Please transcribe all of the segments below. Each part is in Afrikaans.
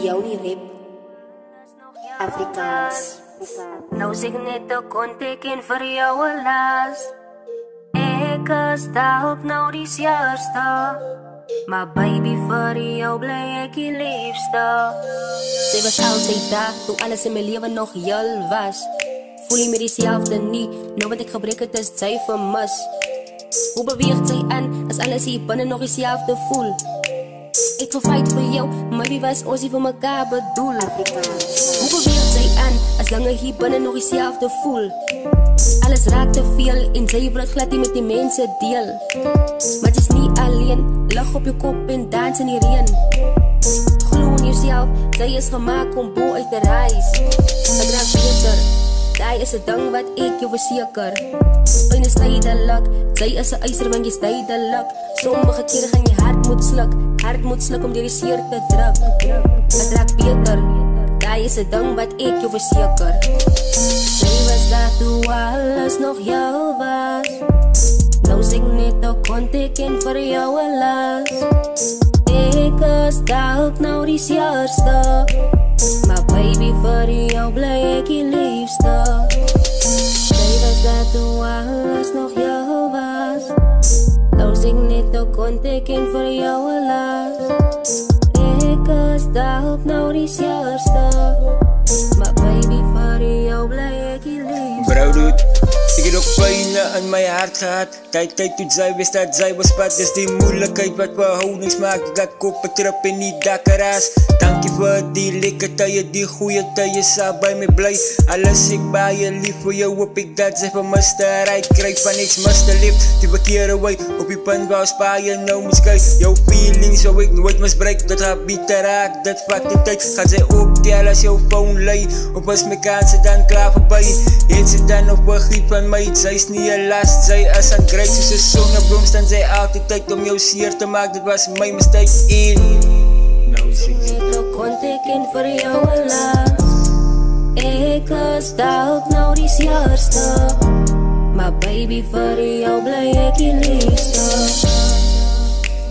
jou nie rap Afrikaans. Nou sê ek net 'n konteken vir jou alas. Ek is daar op nou die eerste. Maar baby vir jou bly ek die liefste. Sy was altyd daar toe alles in my lewe nog heel was. Voel nie meer dieselfde nie, nou wat ek gebreek het is sy vermis. Hoe beweeg sy aan as alles hier binne nog dieselfde voel? Ek wil fight vir jou, maar wie was ons hier vir mekaar bedoel? Hoe beweeg sy aan as dinge hier binne nog dieselfde voel? Alles raak te veel en sy wil glad nie met die mense deel. Maar jy is nie alleen, lig op jou kop en dans in die reën. Glo in jouself, sy is gemaakt om bo uit te reis. Het raak beter, daai is 'n ding wat ek jou verseker. Pyn is tydelik, sy is 'n eiser want jy's tydelik. Sommige kere gaan jy hard moet sluk om die seer te druk. Het raak beter, daai is 'n ding wat ek jou verseker. Sy was daar toe alles nog jou was. Nou sê ek net 'n konteken vir jou alas. Ek is daar ook nou die eerste. Maar baby vir jou bly ek die liefste. Sy was daar toe alles nog jou was. Nou sê ek net 'n konteken vir jou alas. Ek is daar ook nou die eerste. Maar baby vir jou bly ek die liefste. Bro dude, ek het ook pyn in my hart gehad. Tyd toe sy wist dat sy was pad. Dis die moeilikheid wat verhoudings maak. Dat koppe trip en nie dakkeraas. Dankie vir die lekker tye, die goeie tye sal by my bly. Alles ek baie lief vir jou, hoop ek dat sy van mister uit krijg van niks mister lief. Die verkeerde way, op die punt waar spaar nou moet skui. Jou feelings sou ek nooit misbruik, dit gaat bitter raak, dit vat die tyd. Gaan sy optel as jou phone lei, op as my kansen dan klaar voorbij. Het sy dan op begriep van my, sy is nie een last, sy is aan grijp. Soos een sonneblom staan sy altyd tyd om jou seer te maak, dit was my mistake. Konteken vir jou alas. Ek is daar ook nou die eerste. Maar baby vir jou bly ek die liefste.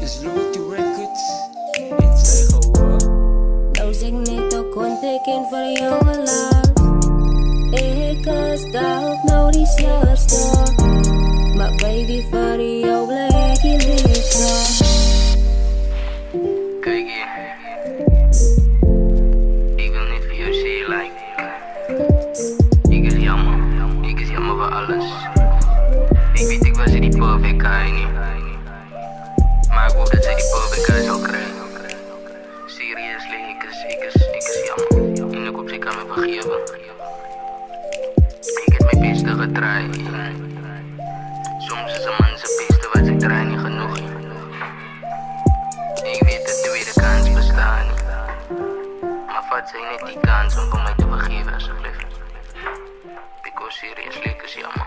Is Loyalty Records en sy gehoor. Nou sê ek net 'n konteken vir jou alas. Ek is daar ook nou die eerste. Maar baby vir jou bly ek die liefste. Kijk hier. Ik wil niet voor jou zeggen, like. Ik is jammer voor alles. Ik weet, ik was er die perfect guy niet. Maar ik hoop dat zij die perfect guy zal krijgen. Seriously, ik is jammer. En ik hoop zij kan me vergeven. Ik heb mijn beste gedraaid. Soms is een man zijn beste wat ik draai niet genoeg. Ik weet dat de tweede kans bestaat niet. Maar vat zij net die kans om mij te vergeven alsjeblieft. Because seriously, ik is jammer.